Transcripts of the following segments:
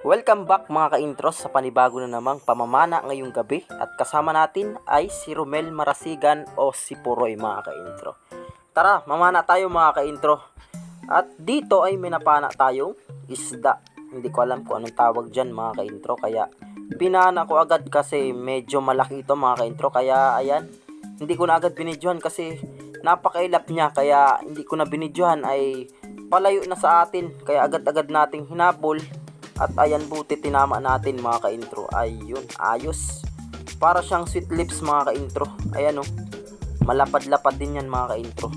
Welcome back mga ka-intros sa panibago na namang pamamana ngayong gabi at kasama natin ay si Romel Marasigan o si Puroy mga ka-intro. Tara, mamana tayo mga ka-intro. At dito ay may napana tayong isda. Hindi ko alam kung anong tawag dyan mga ka-intro, kaya pinana ko agad kasi medyo malaki ito mga ka-intro. Kaya ayan, hindi ko na agad binidyohan kasi napakailap niya, kaya hindi ko na binidyohan, ay palayo na sa atin. Kaya agad-agad nating hinabol. At ayan, buti tinama natin mga ka-intro. Ayun, ayos. Para siyang sweet lips mga ka-intro. Ayan oh, malapad-lapad din yan mga ka-intro.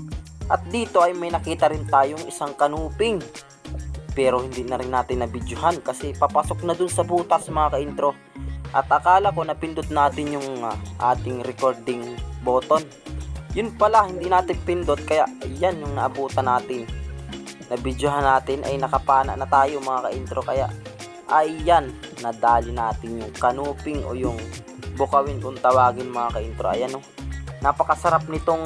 At dito ay may nakita rin tayong isang kanuping. Pero hindi na rin natin nabidyohan kasi papasok na dun sa butas mga ka-intro. At akala ko napindot natin yung ating recording button. Yun pala, hindi natin pindot, kaya ayan yung naabutan natin. Nabidyohan natin ay nakapana na tayo mga ka-intro, kaya ayan, nadali natin yung kanuping o yung bukawin kung tawagin mga ka-intro. Ayan oh, napakasarap nitong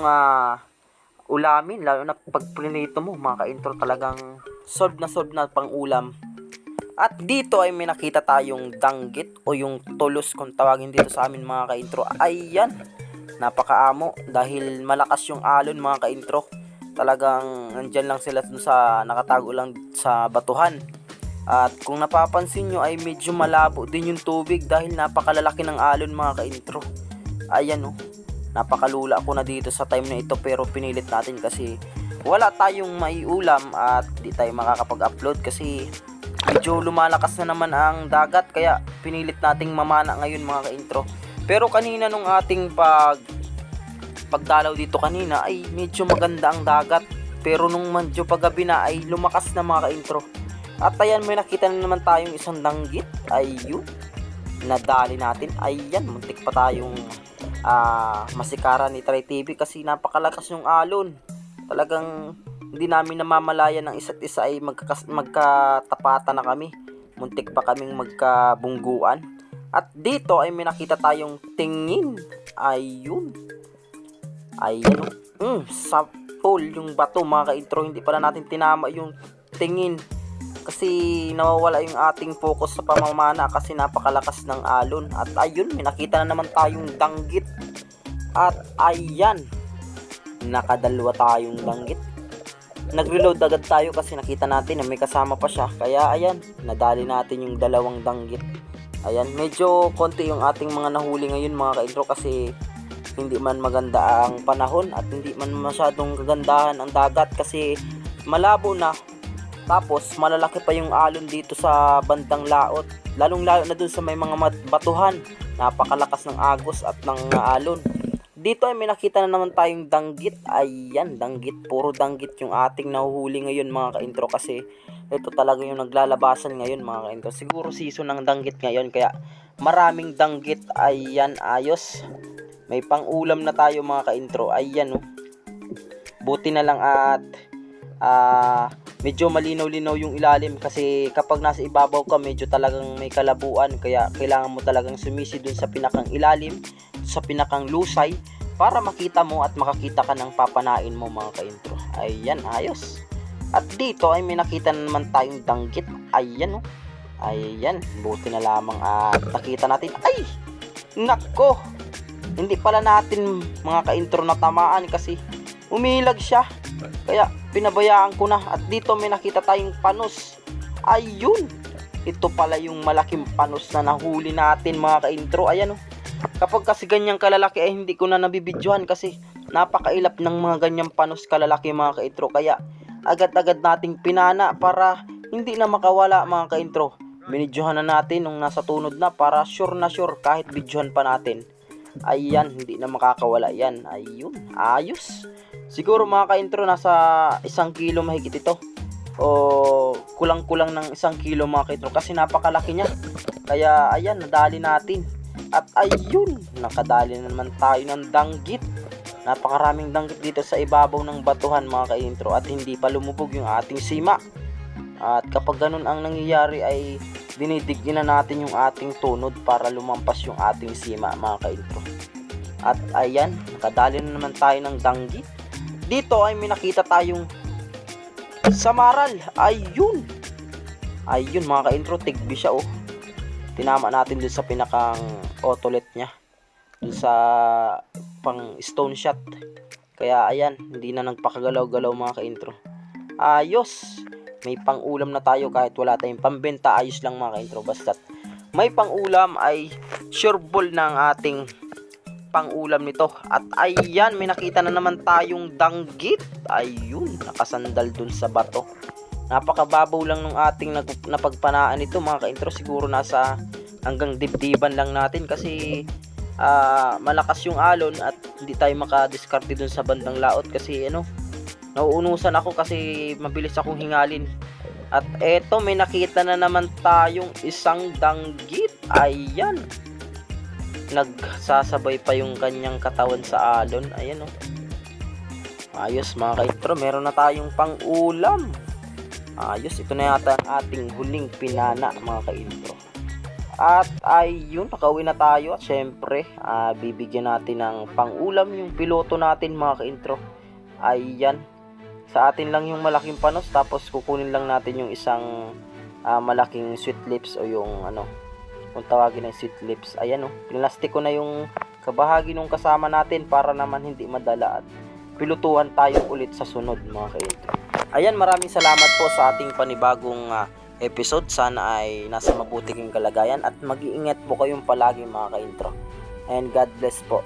ulamin, lalo na pag prinito mo mga ka-intro, talagang solve na pang ulam. At dito ay may nakita tayong danggit o yung tulos kung tawagin dito sa amin mga ka-intro. Ayan, napakaamo dahil malakas yung alon mga ka-intro. Talagang nandyan lang sila sa nakatago lang sa batuhan. At kung napapansin nyo ay medyo malabo din yung tubig dahil napakalalaki ng alon mga ka-intro. Ayan oh, napakalula ko na dito sa time na ito, pero pinilit natin kasi wala tayong maiulam at di tayo makakapag-upload kasi medyo lumalakas na naman ang dagat, kaya pinilit nating mamana ngayon mga ka-intro. Pero kanina nung ating pagdalaw dito kanina ay medyo maganda ang dagat, pero nung medyo paggabi na ay lumakas na mga ka-intro. At ayan, may nakita na naman tayong isang danggit. Ayun, nadali natin. Ayan, muntik pa tayong masikaran ni Try TV kasi napakalakas yung alon. Talagang hindi namin namamalayan ng isa't isa ay magkatapatan na kami. Muntik pa kaming magkabungguan. At dito ay may nakita tayong tingin. Ayun, sa pool yung bato mga ka-intro. Hindi pala natin tinama yung tingin kasi nawawala yung ating focus sa pamamana kasi napakalakas ng alon. At ayun, may nakita na naman tayong danggit. At ayan, nakadalawa tayong danggit. Nag-reload agad tayo kasi nakita natin na may kasama pa siya. Kaya ayan, nadali natin yung dalawang danggit. Ayan, medyo konti yung ating mga nahuli ngayon mga ka-intro kasi hindi man maganda ang panahon at hindi man masyadong kagandahan ang dagat kasi malabo na. Tapos malalaki pa yung alon dito sa bandang laot, lalong lalo na dun sa may mga batuhan. Napakalakas ng agos at ng alon. Dito ay may nakita na naman tayong danggit. Ayan, danggit, puro danggit yung ating nahuhuli ngayon mga ka-intro kasi ito talaga yung naglalabasan ngayon mga ka-intro. Siguro season ng danggit ngayon kaya maraming danggit. Ayan, ayos, may pang ulam na tayo mga ka-intro. Ayan oh, buti na lang at medyo malinaw-linaw yung ilalim kasi kapag nasa ibabaw ka medyo talagang may kalabuan, kaya kailangan mo talagang sumisi dun sa pinakang ilalim, sa pinakang lusay para makita mo at makakita ka ng papanain mo mga ka-intro. Ayan, ayos. At dito ay may nakita na naman tayong danggit. Ayan oh, ayan, buti na lamang at nakita natin. Ay, nako, hindi pala natin mga ka-intro natamaan kasi umilag siya, kaya pinabayaan ko na. At dito may nakita tayong panos. Ayun, ito pala yung malaking panos na nahuli natin mga ka-intro. Ayan oh, kapag kasi ganyang kalalaki ay hindi ko na nabibidyohan kasi napakailap ng mga ganyang panos kalalaki mga ka-intro. Kaya agad-agad nating pinana para hindi na makawala mga ka-intro. Binidyohan na natin nung nasa tunod na para sure na sure kahit bidyohan pa natin. Ayan, hindi na makakawala yan. Ayun, ayos. Siguro mga ka-intro nasa 1 kilo mahigit ito o kulang-kulang ng 1 kilo mga ka-intro kasi napakalaki niya. Kaya ayan, nadali natin. At ayun, nakadali na naman tayo ng danggit. Napakaraming danggit dito sa ibabaw ng batuhan mga ka-intro at hindi pa lumubog yung ating sima. At kapag ganun ang nangyayari ay dinidigin na natin yung ating tunod para lumampas yung ating sima mga ka-intro. At ayan, nakadali na naman tayo ng danggit. Dito ay may nakita tayong samaral. Ayun, ayun mga ka-intro, tigbi siya oh. tinama natin dun sa pinakang otolith nya, dun sa pang stone shot. Kaya ayan, hindi na nagpakagalaw-galaw mga ka-intro. Ayos, may pang-ulam na tayo kahit wala tayong pambenta. Ayos lang mga ka-intro, basta't may pang-ulam ay sure ball na ang ating pang-ulam nito. At ayan, may nakita na naman tayong danggit. Ayun, nakasandal dun sa bato. Napakababaw lang ng ating napagpanaan nito mga ka-intro. Siguro nasa hanggang dibdiban lang natin kasi malakas yung alon at hindi tayo makadiskarte dun sa bandang laot kasi nauunusan ako kasi mabilis akong hingalin. At eto, may nakita na naman tayong isang danggit. Ayan, nagsasabay pa yung kanyang katawan sa alon. Ayan ayos mga ka-intro, meron na tayong pang-ulam. Ayos, ito na yata ang ating huling pinana mga ka-intro. At ayun, nakauwi na tayo. At syempre, bibigyan natin ng pang-ulam yung piloto natin mga ka-intro. Ayan, sa atin lang yung malaking panos, tapos kukunin lang natin yung isang malaking sweet lips o yung kung tawagin ng sweet lips. Ayan pinlastik ko na yung kabahagi nung kasama natin para naman hindi madala at pilutuhan tayo ulit sa sunod mga ka-intro. Ayan, maraming salamat po sa ating panibagong episode. Sana ay nasa mabuting kalagayan at mag-iingat po kayong palagi mga ka-intro. And God bless po.